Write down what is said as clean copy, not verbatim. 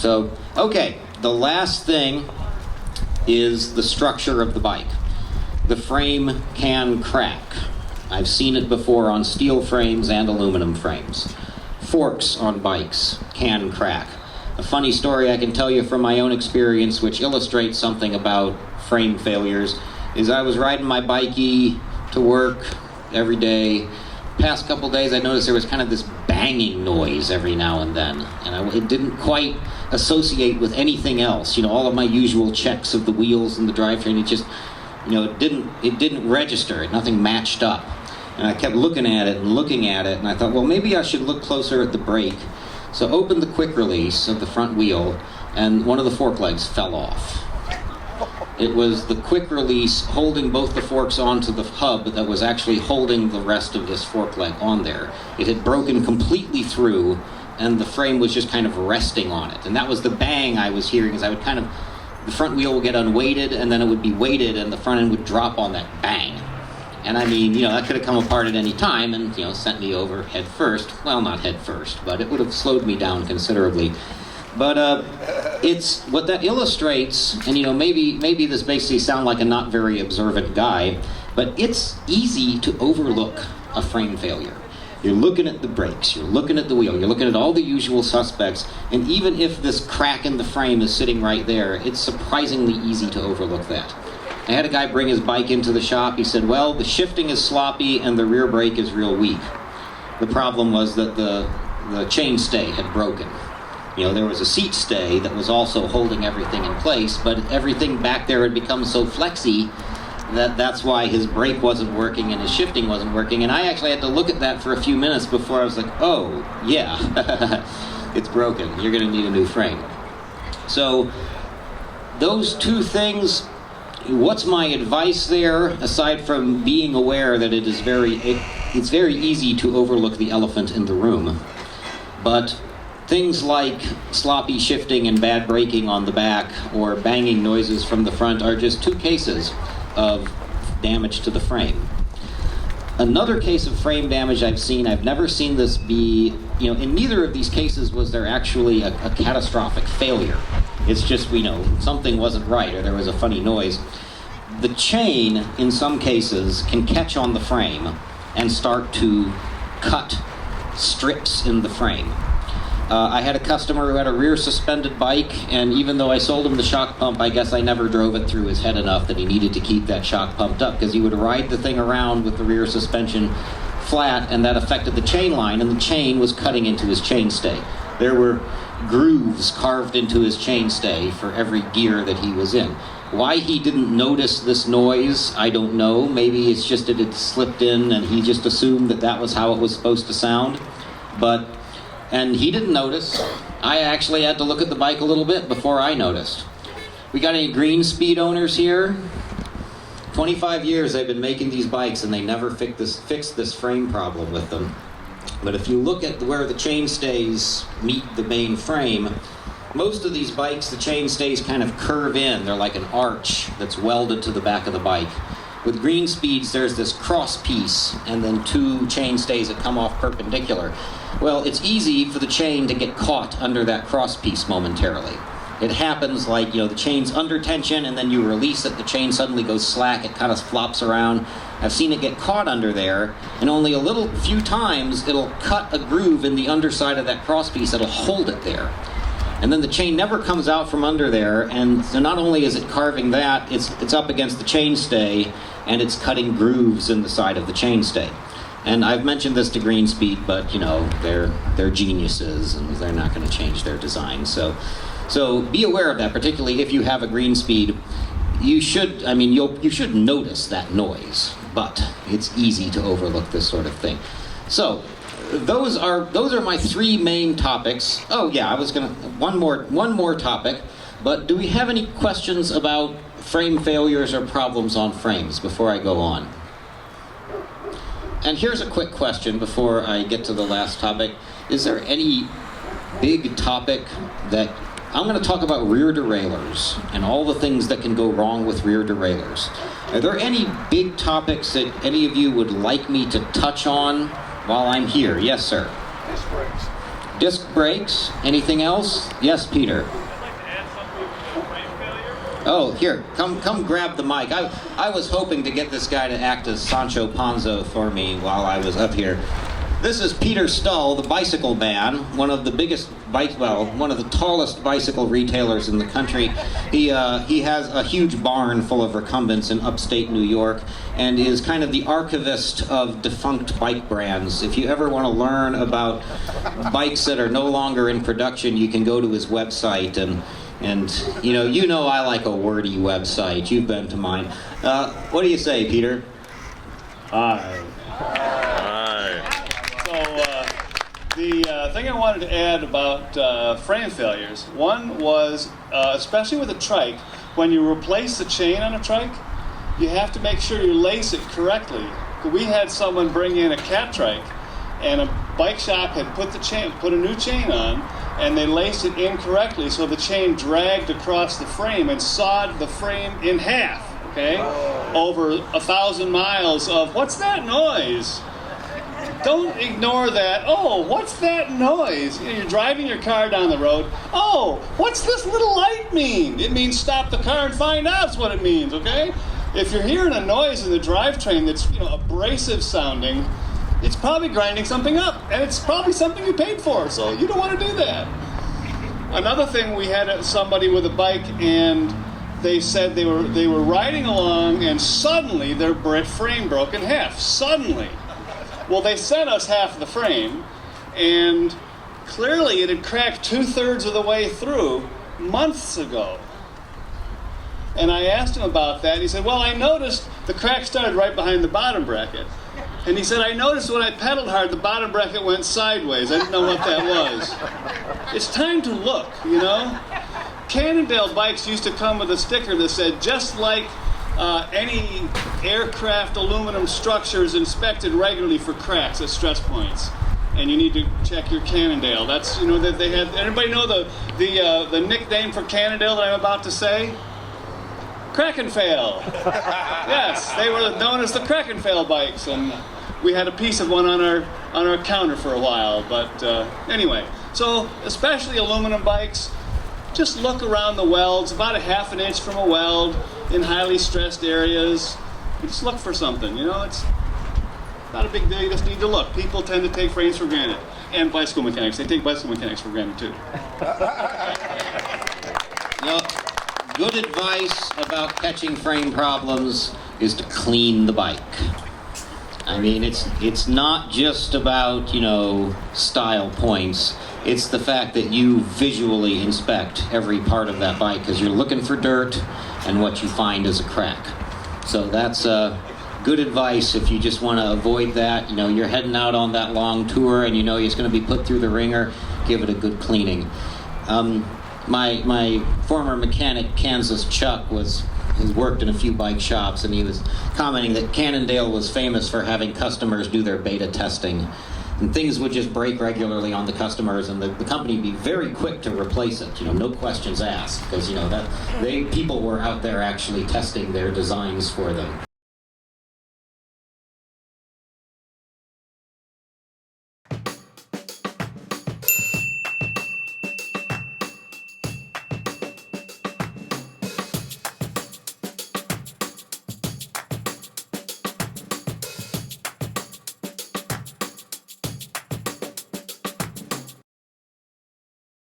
So, okay, the last thing is the structure of the bike. The frame can crack. I've seen it before on steel frames and aluminum frames. Forks on bikes can crack. A funny story I can tell you from my own experience, which illustrates something about frame failures, is I was riding my bikey to work every day. Past couple days I noticed there was kind of this banging noise every now and then, and it didn't quite associate with anything else. All of my usual checks of the wheels and the drivetrain, it just, it didn't register. Nothing matched up. And I kept looking at it, and I thought, well, maybe I should look closer at the brake. So I opened the quick release of the front wheel, and one of the fork legs fell off. It was the quick release holding both the forks onto the hub that was actually holding the rest of this fork leg on there. It had broken completely through, and the frame was just kind of resting on it. And that was the bang I was hearing, as I would the front wheel would get unweighted, and then it would be weighted, and the front end would drop on that bang. And I mean, that could have come apart at any time and, sent me over head first. Well, not head first, but it would have slowed me down considerably. But it's what that illustrates, and maybe this basically sound like a not very observant guy, but it's easy to overlook a frame failure. You're looking at the brakes, you're looking at the wheel, you're looking at all the usual suspects, and even if this crack in the frame is sitting right there, it's surprisingly easy to overlook that. I had a guy bring his bike into the shop. He said, well, the shifting is sloppy and the rear brake is real weak. The problem was that the chain stay had broken. There was a seat stay that was also holding everything in place, but everything back there had become so flexy that's why his brake wasn't working and his shifting wasn't working. And I actually had to look at that for a few minutes before I was like, oh, yeah, it's broken. You're going to need a new frame. So those two things, what's my advice there, aside from being aware that it's very easy to overlook the elephant in the room. But things like sloppy shifting and bad braking on the back or banging noises from the front are just two cases of damage to the frame. Another case of frame damage I've never seen this be, in neither of these cases was there actually a catastrophic failure. It's just, something wasn't right or there was a funny noise. The chain, in some cases, can catch on the frame and start to cut strips in the frame. I had a customer who had a rear suspended bike, and even though I sold him the shock pump, I guess I never drove it through his head enough that he needed to keep that shock pumped up, because he would ride the thing around with the rear suspension flat, and that affected the chain line, and the chain was cutting into his chainstay. There were grooves carved into his chainstay for every gear that he was in. Why he didn't notice this noise, I don't know. Maybe it's just that it slipped in and he just assumed that was how it was supposed to sound. And he didn't notice. I actually had to look at the bike a little bit before I noticed. We got any green speed owners here? 25 years they've been making these bikes and they never fixed this frame problem with them. But if you look at where the chainstays meet the main frame, most of these bikes, the chainstays kind of curve in. They're like an arch that's welded to the back of the bike. With green speeds, there's this cross piece and then two chainstays that come off perpendicular. Well, it's easy for the chain to get caught under that cross piece momentarily. It happens like, the chain's under tension and then you release it, the chain suddenly goes slack, it kind of flops around. I've seen it get caught under there, and only a few times it'll cut a groove in the underside of that cross piece that'll hold it there. And then the chain never comes out from under there, and so not only is it carving that, it's up against the chainstay, and it's cutting grooves in the side of the chainstay. And I've mentioned this to Greenspeed, but they're geniuses, and they're not going to change their design. So be aware of that, particularly if you have a Greenspeed. You should notice that noise, but it's easy to overlook this sort of thing. So those are my three main topics. Oh yeah, I was gonna one more topic, but do we have any questions about frame failures or problems on frames before I go on? And here's a quick question before I get to the last topic. Is there any big topic that I'm going to talk about rear derailleurs and all the things that can go wrong with rear derailleurs. Are there any big topics that any of you would like me to touch on while I'm here? Yes, sir. Disc brakes. Disc brakes. Anything else? Yes, Peter. Oh, here, come grab the mic. I was hoping to get this guy to act as Sancho Panza for me while I was up here. This is Peter Stull, the bicycle man, one of the biggest one of the tallest bicycle retailers in the country. He has a huge barn full of recumbents in upstate New York and is kind of the archivist of defunct bike brands. If you ever want to learn about bikes that are no longer in production, you can go to his website and you know I like a wordy website. You've been to mine. What do you say, Peter? Hi. The thing I wanted to add about frame failures, one was, especially with a trike, when you replace the chain on a trike, you have to make sure you lace it correctly. We had someone bring in a cat trike, and a bike shop had put a new chain on, and they laced it incorrectly, so the chain dragged across the frame and sawed the frame in half, okay? Over 1,000 miles of, what's that noise? Don't ignore that. Oh, what's that noise? You're driving your car down the road. Oh, what's this little light mean? It means stop the car and find out. That's what it means, okay? If you're hearing a noise in the drivetrain that's abrasive sounding, it's probably grinding something up, and it's probably something you paid for, so you don't want to do that. Another thing, we had somebody with a bike, and they said they were riding along, and suddenly their frame broke in half. Suddenly. Well, they sent us half of the frame, and clearly it had cracked 2/3 of the way through months ago. And I asked him about that, and he said, well, I noticed the crack started right behind the bottom bracket. And he said, I noticed when I pedaled hard, the bottom bracket went sideways. I didn't know what that was. It's time to look, Cannondale bikes used to come with a sticker that said, just like any aircraft aluminum structure is inspected regularly for cracks at stress points, and you need to check your Cannondale. That's that they had. Anybody know the nickname for Cannondale that I'm about to say? Crack and Fail. Yes, they were known as the Crack and Fail bikes, and we had a piece of one on our counter for a while. But anyway, so especially aluminum bikes. Just look around the welds, about 1/2 inch from a weld in highly stressed areas. You just look for something, it's not a big deal, you just need to look. People tend to take frames for granted. And bicycle mechanics, they take bicycle mechanics for granted too. Good advice about catching frame problems is to clean the bike. I mean, it's not just about, style points. It's the fact that you visually inspect every part of that bike because you're looking for dirt, and what you find is a crack. So that's good advice if you just want to avoid that. You're heading out on that long tour and it's going to be put through the ringer. Give it a good cleaning. My former mechanic, Kansas Chuck, has worked in a few bike shops, and he was commenting that Cannondale was famous for having customers do their beta testing. And things would just break regularly on the customers, and the company would be very quick to replace it, no questions asked, because, people were out there actually testing their designs for them.